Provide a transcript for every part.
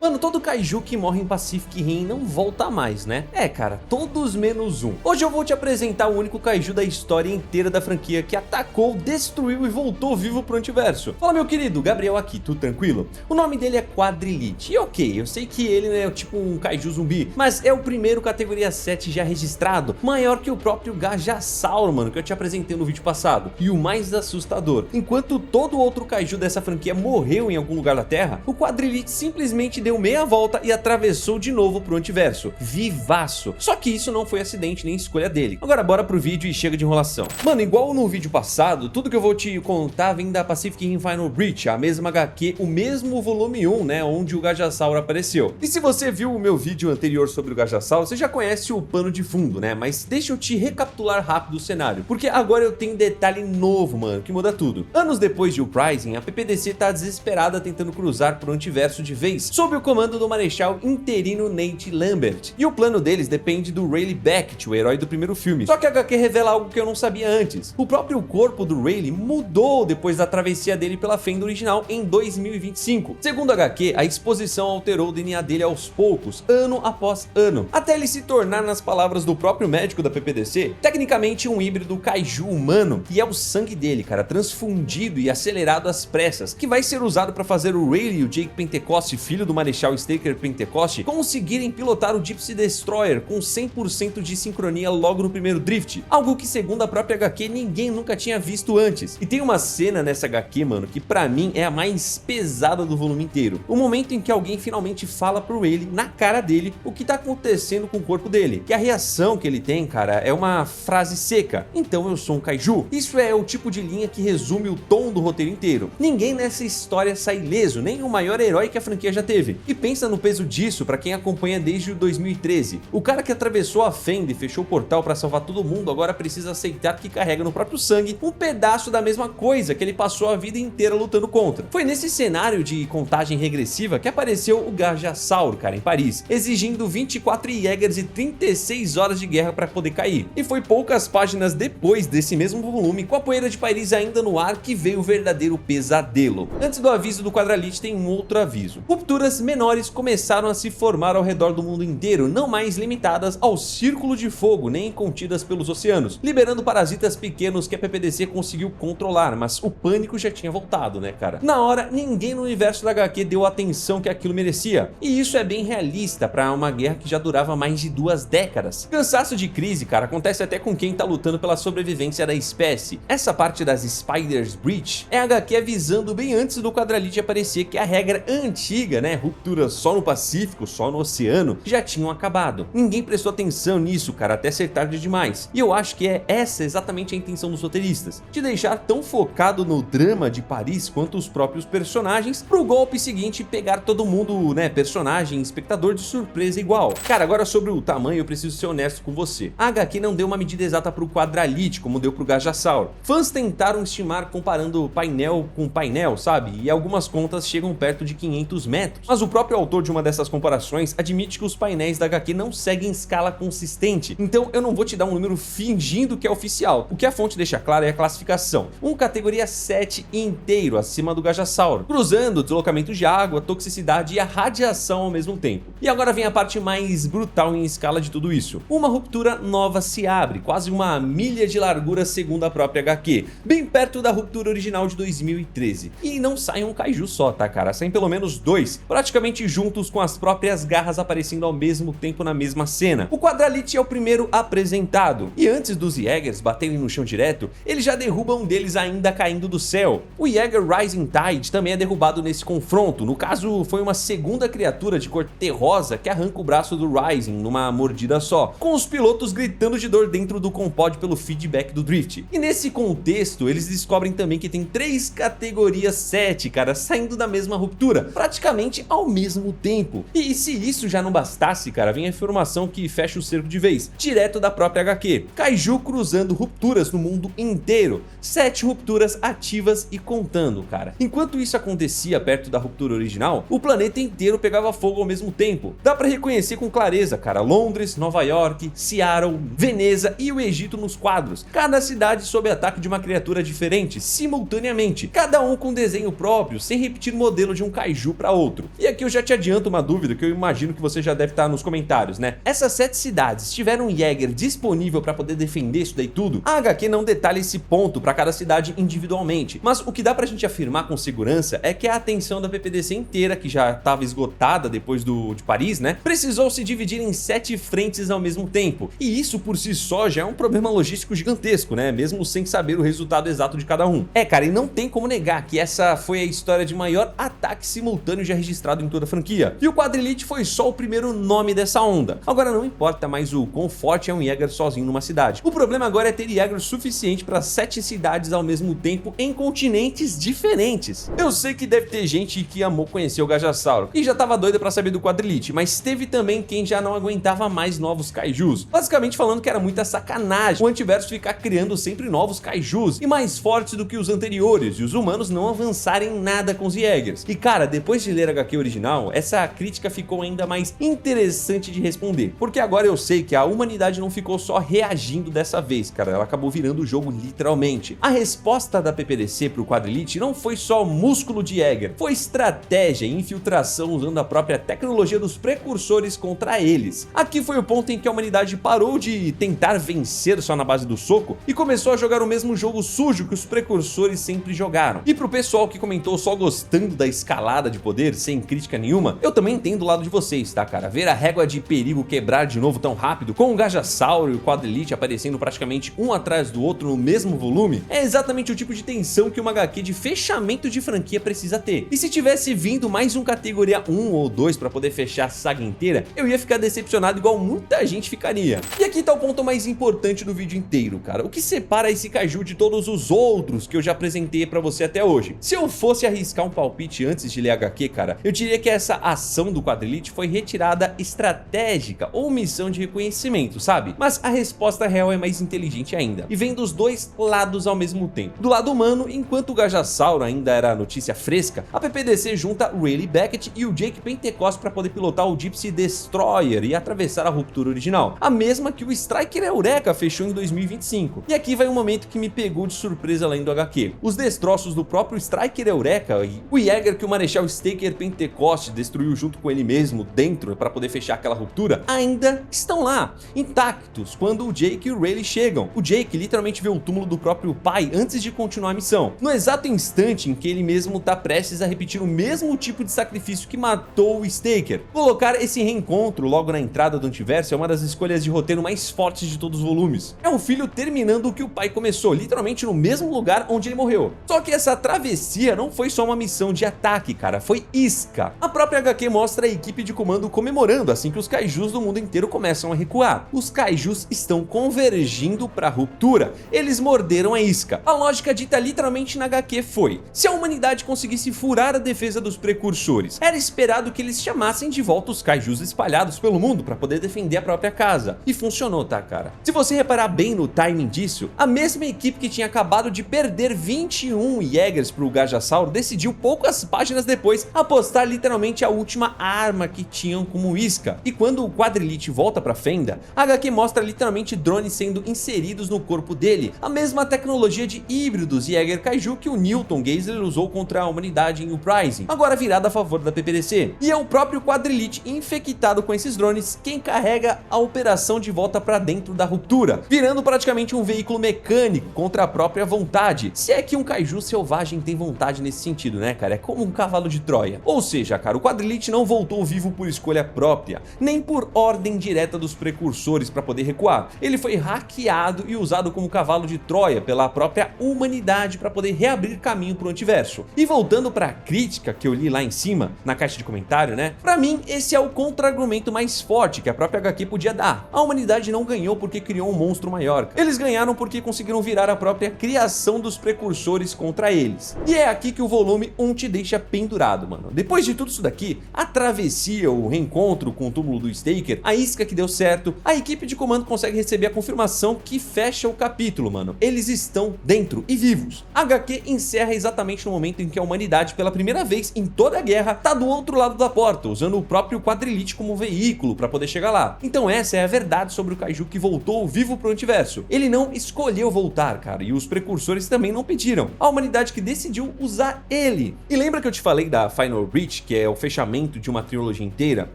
Mano, todo kaiju que morre em Pacific Rim não volta mais, né? É, cara, todos menos um. Hoje eu vou te apresentar o único kaiju da história inteira da franquia que atacou, destruiu e voltou vivo pro universo. Fala, meu querido, Gabriel aqui, tudo tranquilo? O nome dele é Quadrillite. E ok, eu sei que ele é tipo um kaiju zumbi, mas é o primeiro categoria 7 já registrado, maior que o próprio Gajasauro, mano, que eu te apresentei no vídeo passado. E o mais assustador, enquanto todo outro kaiju dessa franquia morreu em algum lugar da Terra, o Quadrillite simplesmente deu meia volta e atravessou de novo pro antiverso, vivaço. Só que isso não foi acidente nem escolha dele. Agora bora pro vídeo e chega de enrolação. Mano, igual no vídeo passado, tudo que eu vou te contar vem da Pacific Rim Final Breach, a mesma HQ, o mesmo volume 1, né, onde o Gajasauro apareceu. E se você viu o meu vídeo anterior sobre o Gajasauro, você já conhece o pano de fundo, né, mas deixa eu te recapitular rápido o cenário, porque agora eu tenho detalhe novo, mano, que muda tudo. Anos depois de Uprising, a PPDC tá desesperada tentando cruzar pro antiverso de vez, sob o comando do Marechal interino Nate Lambert. E o plano deles depende do Rayleigh Beckett, o herói do primeiro filme. Só que a HQ revela algo que eu não sabia antes. O próprio corpo do Rayleigh mudou depois da travessia dele pela fenda original em 2025. Segundo a HQ, a exposição alterou o DNA dele aos poucos, ano após ano, até ele se tornar, nas palavras do próprio médico da PPDC, tecnicamente um híbrido kaiju humano, e é o sangue dele, cara, transfundido e acelerado às pressas, que vai ser usado para fazer o Rayleigh e o Jake Pentecost, filho do Marechal Staker Pentecost, conseguirem pilotar o Gypsy Destroyer com 100% de sincronia logo no primeiro drift, algo que, segundo a própria HQ, ninguém nunca tinha visto antes. E tem uma cena nessa HQ, mano, que pra mim é a mais pesada do volume inteiro. O momento em que alguém finalmente fala pro Rayleigh, na cara dele, o que tá acontecendo com o corpo dele. Que a reação que ele tem, cara, é uma frase seca: então eu sou um kaiju. Isso é o tipo de linha que resume o tom do roteiro inteiro. Ninguém nessa história sai ileso, nem o maior herói que a franquia já teve. E pensa no peso disso pra quem acompanha desde o 2013. O cara que atravessou a fenda e fechou o portal pra salvar todo mundo agora precisa aceitar que carrega no próprio sangue um pedaço da mesma coisa que ele passou a vida inteira lutando contra. Foi nesse cenário de contagem regressiva que apareceu o Gajasauro, cara, em Paris, exigindo 24 Jaegers e 36 horas de guerra pra poder cair. E foi poucas páginas depois desse mesmo volume, com a poeira de Paris ainda no ar, que veio o verdadeiro pesadelo. Antes do aviso do Quadrillite tem um outro aviso. Rupturas menores começaram a se formar ao redor do mundo inteiro, não mais limitadas ao círculo de fogo, nem contidas pelos oceanos, liberando parasitas pequenos que a PPDC conseguiu controlar, mas o pânico já tinha voltado, né, cara? Na hora, ninguém no universo da HQ deu a atenção que aquilo merecia, e isso é bem realista para uma guerra que já durava mais de 2 décadas. Cansaço de crise, cara, acontece até com quem tá lutando pela sobrevivência da espécie. Essa parte das Spider's Breach é a HQ avisando bem antes do Quadrillite aparecer que a regra antiga, né, rupturas só no Pacífico, só no oceano, já tinham acabado. Ninguém prestou atenção nisso, cara, até ser tarde demais. E eu acho que é essa exatamente a intenção dos roteiristas, de deixar tão focado no drama de Paris quanto os próprios personagens, pro golpe seguinte pegar todo mundo, né, personagem, espectador de surpresa igual. Cara, agora sobre o tamanho eu preciso ser honesto com você. A HQ não deu uma medida exata pro Quadrillite, como deu pro Gajasauro. Fãs tentaram estimar comparando painel com painel, sabe? E algumas contas chegam perto de 500 metros. Mas o próprio autor de uma dessas comparações admite que os painéis da HQ não seguem escala consistente. Então eu não vou te dar um número fingindo que é oficial. O que a fonte deixa claro é a classificação. Um categoria 7 inteiro, acima do Gajasauro, cruzando o deslocamento de água, toxicidade e a radiação ao mesmo tempo. E agora vem a parte mais brutal em escala de tudo isso. Uma ruptura nova se abre, quase 1 milha de largura segundo a própria HQ, bem perto da ruptura original de 2013. E não sai um kaiju só, tá, cara? Saem pelo menos 2, praticamente juntos, com as próprias garras aparecendo ao mesmo tempo na mesma cena. O Quadrillite é o primeiro apresentado, e antes dos Jaegers baterem no chão direto, eles já derrubam um deles ainda caindo do céu. O Jaeger Rising Tide também é derrubado nesse confronto. No caso, foi uma segunda criatura de cor terrosa que arranca o braço do Rising numa mordida só, com os pilotos gritando de dor dentro do compod pelo feedback do drift. E nesse contexto, eles descobrem também que tem 3 categorias 7, cara, saindo da mesma ruptura, praticamente ao mesmo tempo. E se isso já não bastasse, cara, vem a informação que fecha o cerco de vez, direto da própria HQ. Kaiju cruzando rupturas no mundo inteiro. 7 rupturas ativas e contando, cara. Enquanto isso acontecia perto da ruptura original, o planeta inteiro pegava fogo ao mesmo tempo. Dá pra reconhecer com clareza, cara, Londres, Nova York, Seattle, Veneza e o Egito nos quadros. Cada cidade sob ataque de uma criatura diferente, simultaneamente, cada um com desenho próprio, sem repetir o modelo de um kaiju para outro. E aqui aqui eu já te adianto uma dúvida que eu imagino que você já deve estar nos comentários, né? Essas 7 cidades tiveram um Jäger disponível para poder defender isso daí tudo? A HQ não detalha esse ponto para cada cidade individualmente, mas o que dá pra gente afirmar com segurança é que a atenção da PPDC inteira, que já estava esgotada depois de Paris, né, precisou se dividir em 7 frentes ao mesmo tempo, e isso por si só já é um problema logístico gigantesco, né, mesmo sem saber o resultado exato de cada um. Cara, e não tem como negar que essa foi a história de maior ataque simultâneo já registrado em toda a franquia, e o Quadrelite foi só o primeiro nome dessa onda. Agora não importa mais o quão forte é um Jäger sozinho numa cidade, o problema agora é ter Jäger suficiente para 7 cidades ao mesmo tempo em continentes diferentes. Eu sei que deve ter gente que amou conhecer o Gajassauro e já tava doida pra saber do Quadrelite, mas teve também quem já não aguentava mais novos kaijus, basicamente falando que era muita sacanagem o Antiverso ficar criando sempre novos kaijus e mais fortes do que os anteriores, e os humanos não avançarem nada com os Jägers. E cara, depois de ler a HQ original, essa crítica ficou ainda mais interessante de responder, porque agora eu sei que a humanidade não ficou só reagindo dessa vez, cara, ela acabou virando o jogo literalmente. A resposta da PPDC pro Quadrelite não foi só músculo de Jäger, foi estratégia e infiltração usando a própria tecnologia dos precursores contra eles. Aqui foi o ponto em que a humanidade parou de tentar vencer só na base do soco e começou a jogar o mesmo jogo sujo que os precursores sempre jogaram. E pro pessoal que comentou só gostando da escalada de poder, sem crítica nenhuma, eu também entendo o lado de vocês, tá cara? Ver a régua de perigo quebrar de novo tão rápido, com o Gajassauro e o Quadrelite aparecendo praticamente um atrás do outro no mesmo volume, é exatamente o tipo de tensão que uma HQ de fechamento de franquia precisa ter. E se tivesse vindo mais um categoria 1 ou 2 pra poder fechar a saga inteira, eu ia ficar decepcionado igual muita gente ficaria. E aqui tá o ponto mais importante do vídeo inteiro, cara. O que separa esse kaiju de todos os outros que eu já apresentei pra você até hoje? Se eu fosse arriscar um palpite antes de ler a HQ, cara, eu diria que essa ação do Quadrelite foi retirada estratégica ou missão de reconhecimento, sabe? Mas a resposta real é mais inteligente ainda, e vem dos dois lados ao mesmo tempo. Do lado humano, enquanto o Gajassauro ainda era notícia fresca, a PPDC junta Rayleigh Beckett e o Jake Pentecost para poder pilotar o Gypsy Destroyer e atravessar a ruptura original, a mesma que o Striker Eureka fechou em 2025. E aqui vai um momento que me pegou de surpresa além do HQ. Os destroços do próprio Striker Eureka e o Jäger que o Marechal Staker Pentecost destruiu junto com ele mesmo dentro para poder fechar aquela ruptura, ainda estão lá, intactos, quando o Jake e o Rayleigh chegam. O Jake literalmente vê o túmulo do próprio pai antes de continuar a missão, no exato instante em que ele mesmo tá prestes a repetir o mesmo tipo de sacrifício que matou o Staker. Colocar esse reencontro logo na entrada do Antiverso é uma das escolhas de roteiro mais fortes de todos os volumes. É um filho terminando o que o pai começou, literalmente no mesmo lugar onde ele morreu. Só que essa travessia não foi só uma missão de ataque, cara, foi isca. A própria HQ mostra a equipe de comando comemorando assim que os kaijus do mundo inteiro começam a recuar. Os kaijus estão convergindo para a ruptura, eles morderam a isca. A lógica dita literalmente na HQ foi: se a humanidade conseguisse furar a defesa dos precursores, era esperado que eles chamassem de volta os kaijus espalhados pelo mundo para poder defender a própria casa. E funcionou, tá cara? Se você reparar bem no timing disso, a mesma equipe que tinha acabado de perder 21 Jägers pro Gajassauro decidiu poucas páginas depois apostar literalmente a última arma que tinham como isca. E quando o Quadrelite volta pra Fenda, a HQ mostra literalmente drones sendo inseridos no corpo dele, a mesma tecnologia de híbridos Jäger Kaiju que o Newton Geisler usou contra a humanidade em Uprising, agora virada a favor da PPDC. E é o próprio Quadrelite infectado com esses drones quem carrega a operação de volta pra dentro da ruptura, virando praticamente um veículo mecânico contra a própria vontade. Se é que um kaiju selvagem tem vontade nesse sentido, né, cara? É como um cavalo de Troia. Ou seja, cara, o Quadrelite não voltou vivo por escolha própria, nem por ordem direta dos precursores para poder recuar. Ele foi hackeado e usado como cavalo de Troia pela própria humanidade para poder reabrir caminho pro Antiverso. E voltando pra crítica que eu li lá em cima, na caixa de comentário, né? Pra mim, esse é o contra-argumento mais forte que a própria HQ podia dar. A humanidade não ganhou porque criou um monstro maior. Eles ganharam porque conseguiram virar a própria criação dos precursores contra eles. E é aqui que o volume 1 te deixa pendurado, mano. Depois de tudo isso daqui, a travessia, o reencontro com o túmulo do Staker, a isca que deu certo, a equipe de comando consegue receber a confirmação que fecha o capítulo, mano. Eles estão dentro e vivos. A HQ encerra exatamente no momento em que a humanidade, pela primeira vez em toda a guerra, tá do outro lado da porta, usando o próprio Quadrelite como veículo para poder chegar lá. Então essa é a verdade sobre o kaiju que voltou vivo pro Antiverso. Ele não escolheu voltar, cara, e os precursores também não pediram. A humanidade que decidiu usar ele. E lembra que eu te falei da Final Reach Unleashed, que é o fechamento de uma trilogia inteira,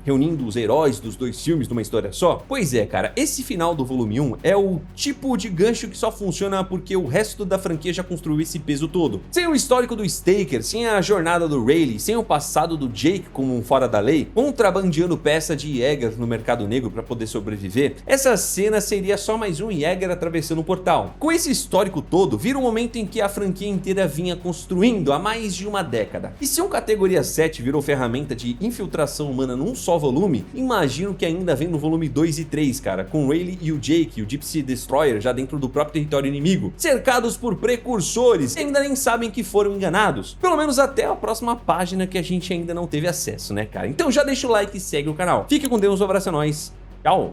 reunindo os heróis dos 2 filmes numa história só? Pois é, cara, esse final do volume 1 é o tipo de gancho que só funciona porque o resto da franquia já construiu esse peso todo. Sem o histórico do Staker, sem a jornada do Rayleigh, sem o passado do Jake como um fora da lei, contrabandeando peça de Jäger no mercado negro para poder sobreviver, essa cena seria só mais um Jäger atravessando o portal. Com esse histórico todo, vira um momento em que a franquia inteira vinha construindo há mais de uma década. E se um Categoria 7 virou ferramenta de infiltração humana num só volume, imagino que ainda vem no volume 2 e 3, cara, com Rayleigh e o Jake, o Gypsy Destroyer, já dentro do próprio território inimigo, cercados por precursores que ainda nem sabem que foram enganados. Pelo menos até a próxima página que a gente ainda não teve acesso, né, cara? Então já deixa o like e segue o canal. Fique com Deus, um abraço a nós. Tchau!